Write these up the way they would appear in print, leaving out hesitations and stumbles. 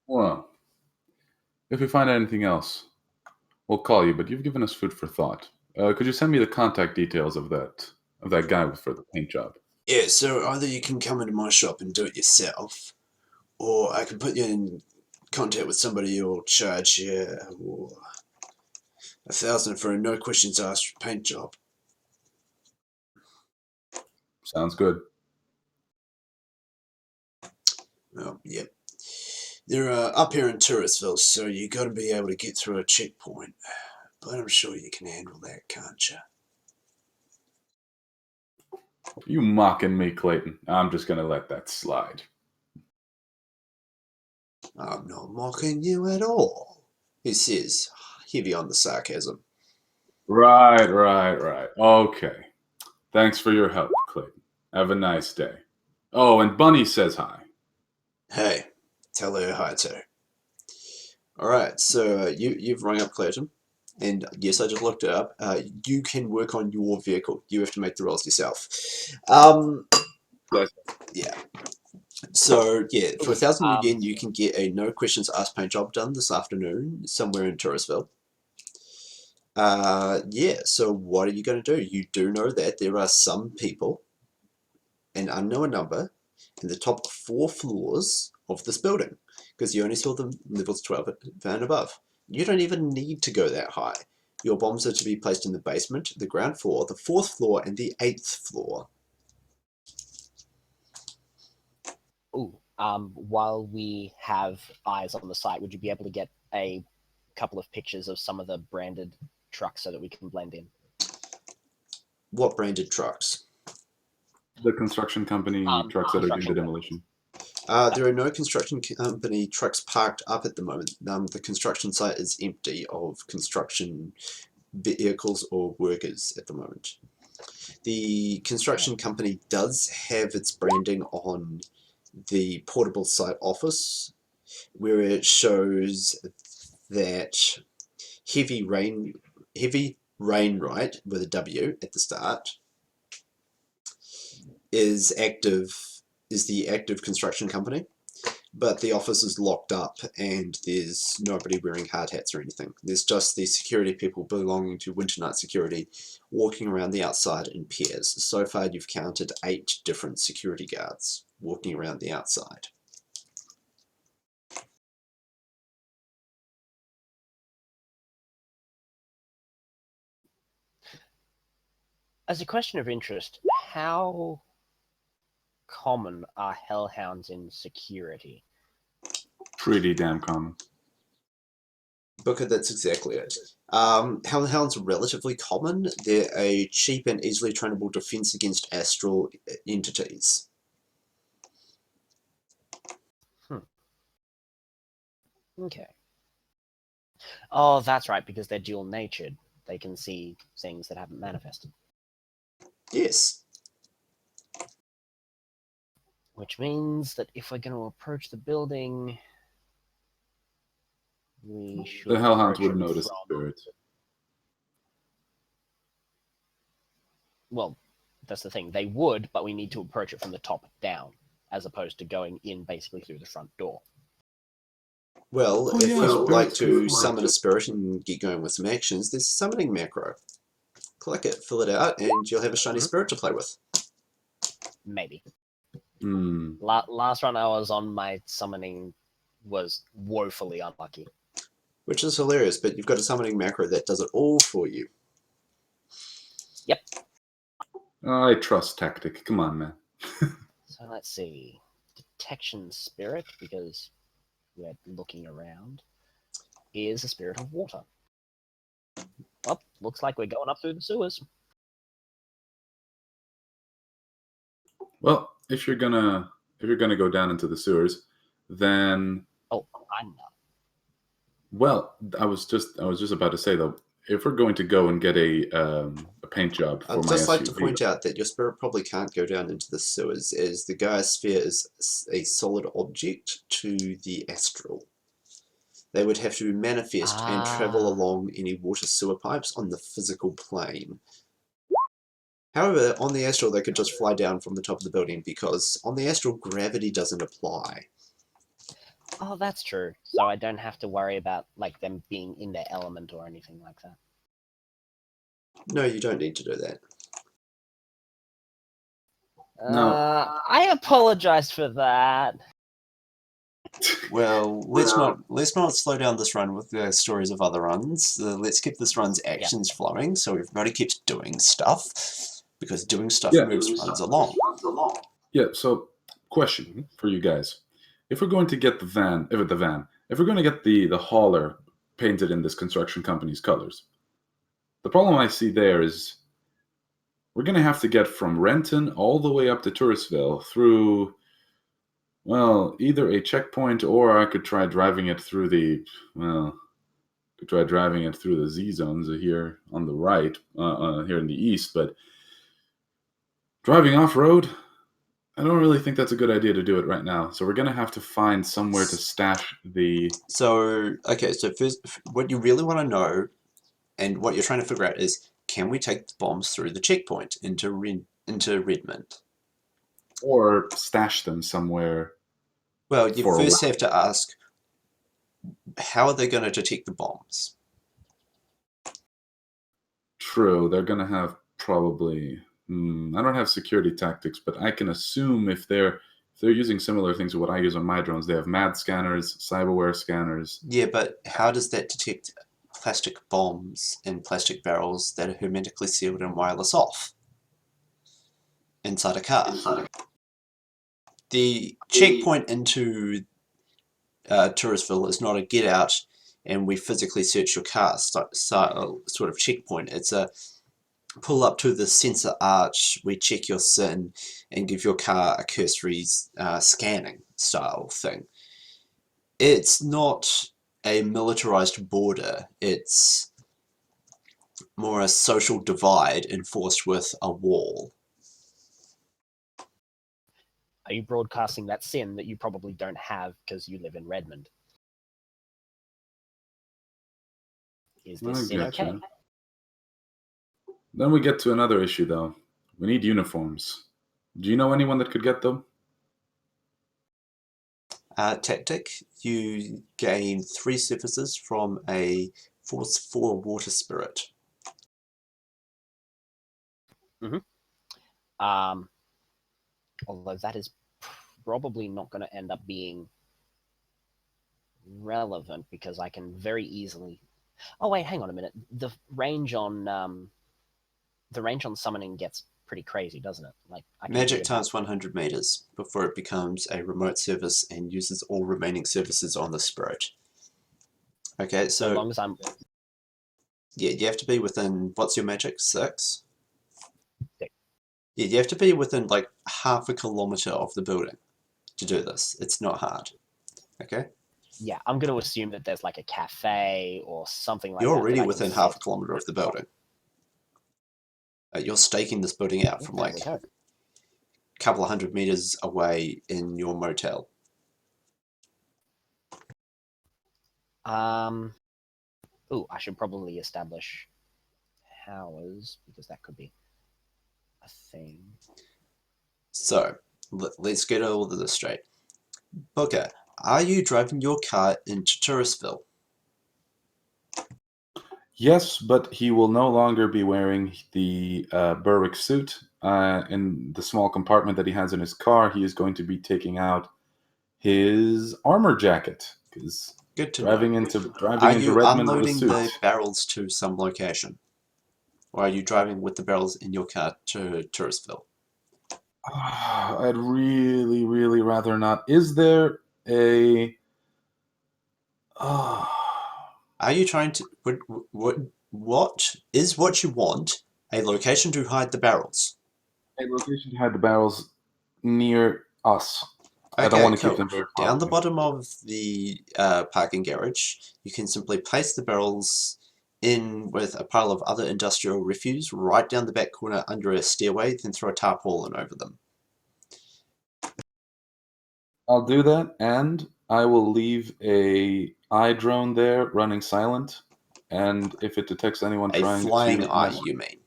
Well, if we find anything else, we'll call you. But you've given us food for thought. Could you send me the contact details of that guy for the paint job? Yeah, so either you can come into my shop and do it yourself, or I can put you in contact with somebody who'll charge you 1,000 for a no questions asked paint job. Sounds good. Well, yep. They're up here in Touristville, so you got to be able to get through a checkpoint. But I'm sure you can handle that, can't you? You mocking me, Clayton? I'm just gonna let that slide. I'm not mocking you at all, he says, heavy on the sarcasm. Right. Okay. Thanks for your help, Clayton. Have a nice day. Oh, and Bunny says hi. Hey, tell her hi too. Alright, so you've rung up Clayton, and yes, I just looked it up. You can work on your vehicle. You have to make the rolls yourself. Yeah. So, yeah, for 1,000 again, you can get a no questions asked paint job done this afternoon somewhere in Touristville. Yeah, so what are you going to do? You do know that there are some people, an unknown number, in the top 4 floors of this building, because you only saw them levels 12 and above. You don't even need to go that high. Your bombs are to be placed in the basement, the ground floor, the 4th floor, and the 8th floor. Ooh, while we have eyes on the site, would you be able to get a couple of pictures of some of the branded trucks so that we can blend in? What branded trucks? The construction company trucks that are doing the demolition. There are no construction company trucks parked up at the moment. The construction site is empty of construction vehicles or workers at the moment. The construction company does have its branding on the portable site office, where it shows that heavy rain, right, with a W at the start, is the active construction company, but the office is locked up and there's nobody wearing hard hats or anything. There's just the security people belonging to Winter Night Security walking around the outside in pairs. So far you've counted 8 different security guards walking around the outside. As a question of interest, how common are hellhounds in security? Pretty damn common. Booker, that's exactly it. Hellhounds are relatively common. They're a cheap and easily trainable defense against astral entities. Okay. Oh, that's right, because they're dual-natured. They can see things that haven't manifested. Yes. Which means that if we're going to approach the building, we should. The hellhounds would notice the spirits. Well, that's the thing. They would, but we need to approach it from the top down, as opposed to going in basically through the front door. Well, if you would like to summon a spirit and get going with some actions, there's a summoning macro. Click it, fill it out, and you'll have a shiny spirit to play with. Maybe. Hmm. Last run I was on, my summoning was woefully unlucky. Which is hilarious, but you've got a summoning macro that does it all for you. Yep. I trust tactic. Come on, man. So let's see. Detection spirit, because we're looking around, is a spirit of water. Well, looks like we're going up through the sewers. Well, if you're gonna go down into the sewers, then I know. Well, I was just about to say though, if we're going to go and get a paint job for my SUV, I'd just like to point out that your spirit probably can't go down into the sewers, as the Gaia sphere is a solid object to the astral. They would have to manifest and travel along any water sewer pipes on the physical plane. However, on the astral, they could just fly down from the top of the building, because on the astral, gravity doesn't apply. Oh, that's true. So I don't have to worry about like them being in their element or anything like that. No, you don't need to do that. No. I apologize for that. Well, let's not slow down this run with the stories of other runs. Let's keep this run's actions flowing, so everybody keeps doing stuff, because doing stuff moves runs along. Yeah. So, question for you guys: if we're going to get the van, if we're going to get the hauler painted in this construction company's colors, the problem I see there is we're going to have to get from Renton all the way up to Touristville through, well, either a checkpoint, or I could try driving it through the, Z zones here on the right, here in the east. But driving off road, I don't really think that's a good idea to do it right now. So we're going to have to find somewhere to stash the. So, okay, so first, what you really want to know, and what you're trying to figure out is, can we take the bombs through the checkpoint into Redmond? Or stash them somewhere. Well, you first have to ask, how are they going to detect the bombs? True, they're going to have probably. I don't have security tactics, but I can assume if they're using similar things to what I use on my drones, they have MAD scanners, cyberware scanners. Yeah, but how does that detect plastic bombs in plastic barrels that are hermetically sealed and wireless off inside a car? The checkpoint into Touristville is not a get out and we physically search your car sort of checkpoint. It's a pull up to the sensor arch, we check your SIN and give your car a cursory scanning style thing. It's not a militarized border, it's more a social divide enforced with a wall. Are you broadcasting that sin that you probably don't have because you live in Redmond? Is this sin okay? Then we get to another issue, though. We need uniforms. Do you know anyone that could get them? Tactic, you gain 3 surfaces from a Force 4 water spirit. Although that is probably not going to end up being relevant because I can very easily. Oh wait, hang on a minute. The range on summoning gets pretty crazy, doesn't it? Like magic times 100 meters before it becomes a remote service and uses all remaining services on the spirit. Okay, so as long as I'm. Yeah, you have to be within. What's your magic? 6? 6. Yeah, you have to be within like half a kilometer of the building to do this. It's not hard. Okay? Yeah, I'm going to assume that there's like a cafe or something like that. You're already within half a kilometer of the building. You're staking this building out from like a couple of 100 meters away in your motel. Ooh, I should probably establish Howers because that could be a thing. So, let's get all of this straight. Booker, are you driving your car into Touristville? Yes, but he will no longer be wearing the Berwick suit. In the small compartment that he has in his car, he is going to be taking out his armor jacket. Because good to driving know. into Are Redmond you with a unloading suit. the barrels to some location? Or are you driving with the barrels in your car to Touristville? I'd really, really rather not. Is there a... Are you trying to... What is what you want? A location to hide the barrels? A location to hide the barrels near us. Okay, I don't want to cool. keep them very far Down the away. bottom of the parking garage, you can simply place the barrels in with a pile of other industrial refuse right down the back corner under a stairway, then throw a tarpaulin over them. I'll do that, and I will leave a eye drone there running silent, and if it detects anyone trying to... A flying eye, you mean?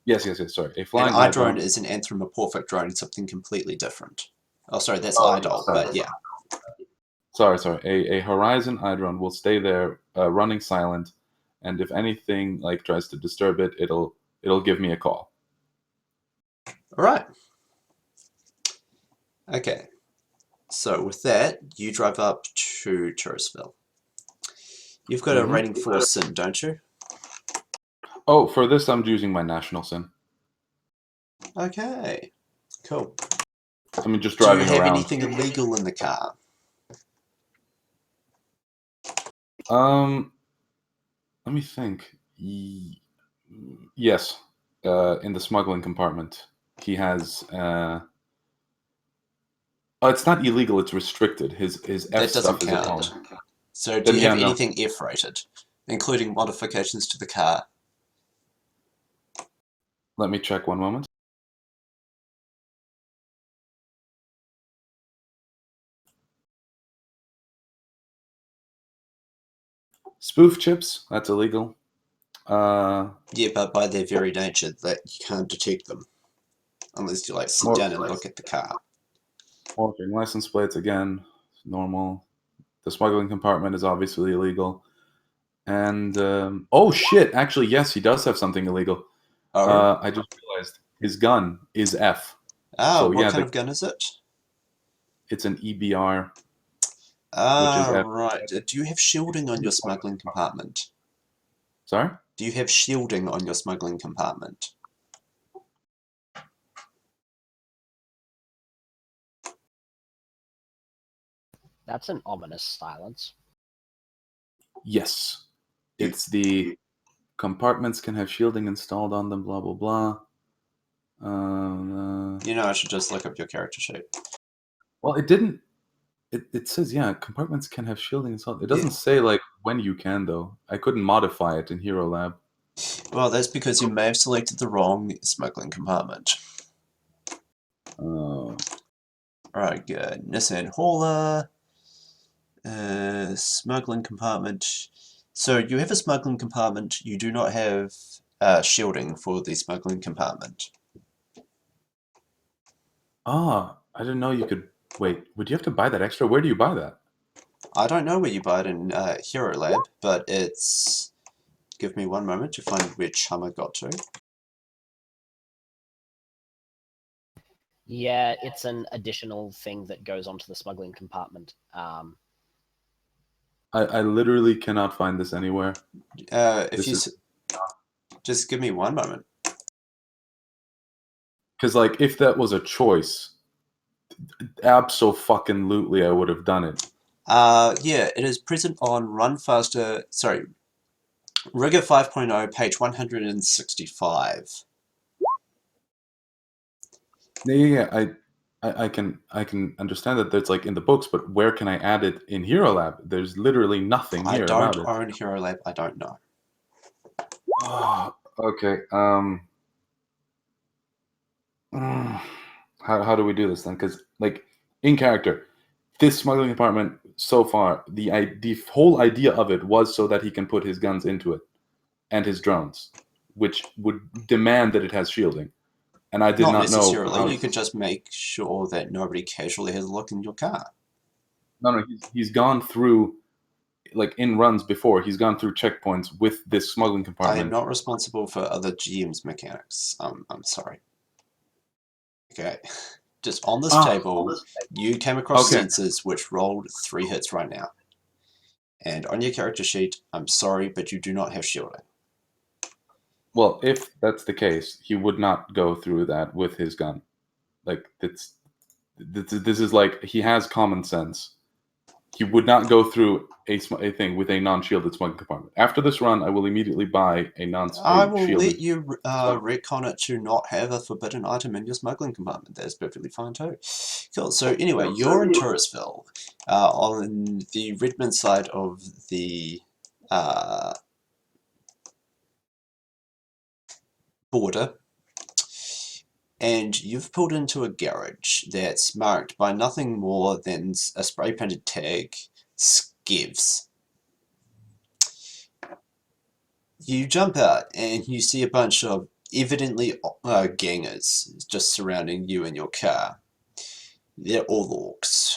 Yes, sorry. A flying An eye drone is an anthropomorphic drone, something completely different. Oh, sorry, that's idol, but yeah. Sorry. A Horizon Hydron will stay there, running silent, and if anything like tries to disturb it, it'll give me a call. All right. Okay. So with that, you drive up to Touristville. You've got a rating 4 sin, don't you? Oh, for this, I'm using my national sin. Okay. Cool. I mean, just Do you driving have around. anything illegal in the car? Let me think. Yes, in the smuggling compartment, he has. Oh, it's not illegal. It's restricted. His F That doesn't stuff is at home. count. So do Then you yeah, have no. anything F-rated, including modifications to the car? Let me check one moment. Spoof chips. That's illegal. Yeah, but by their very nature, that you can't detect them unless you like sit down and look at the car. Morphing license plates again. Normal. The smuggling compartment is obviously illegal. And oh shit! Actually, yes, he does have something illegal. Oh. I just realized his gun is F. Ah, So what yeah, kind of gun is it? it's an EBR, which is Ah, F. right. Do you have shielding on your smuggling compartment? Sorry? Do you have shielding on your smuggling compartment? That's an ominous silence. Yes. It's the compartments can have shielding installed on them, blah, blah, blah. You know, I should just look up your character sheet. Well, it didn't. It says, yeah, compartments can have shielding installed. It doesn't say, like, when you can, though. I couldn't modify it in Hero Lab. Well, that's because you may have selected the wrong smuggling compartment. Alright, good. Nissan Hauler. Smuggling compartment. So you have a smuggling compartment. You do not have shielding for the smuggling compartment. I didn't know you could. Wait, would you have to buy that extra? Where do you buy that? I don't know where you buy it in Hero Lab, but it's... Give me one moment to find where Chum I got to. Yeah, it's an additional thing that goes onto the smuggling compartment. I literally cannot find this anywhere. Just give me one moment. Because, like, if that was a choice, abso-fucking-lutely I would have done it. Yeah, it is present on Rigger 5.0, page 165. Yeah. I can understand that it's like in the books, but where can I add it in Hero Lab? There's literally nothing I here don't about it. own Hero Lab, I don't know. Oh, okay. How do we do this then? Because, like, in character, this smuggling compartment so far, the whole idea of it was so that he can put his guns into it and his drones, which would demand that it has shielding. And I did not know. Not necessarily. You could just make sure that nobody casually has a look in your car. No, he's gone through, like, in runs before. He's gone through checkpoints with this smuggling I compartment. am not responsible for other GM's mechanics. I'm sorry. Okay. Just on this table, you came across sensors which rolled 3 hits right now. And on your character sheet, I'm sorry, but you do not have shielding. Well, if that's the case, he would not go through that with his gun. Like, this is like, he has common sense. He would not go through a thing with a non-shielded smuggling compartment. After this run, I will immediately buy a non-shielded. I will let you retcon it to not have a forbidden item in your smuggling compartment. That's perfectly fine too. Cool. So anyway, you're in Touristville, on the Redmond side of the border, and you've pulled into a garage that's marked by nothing more than a spray painted tag, Skevs. You jump out and you see a bunch of evidently gangers just surrounding you and your car. They're all orcs.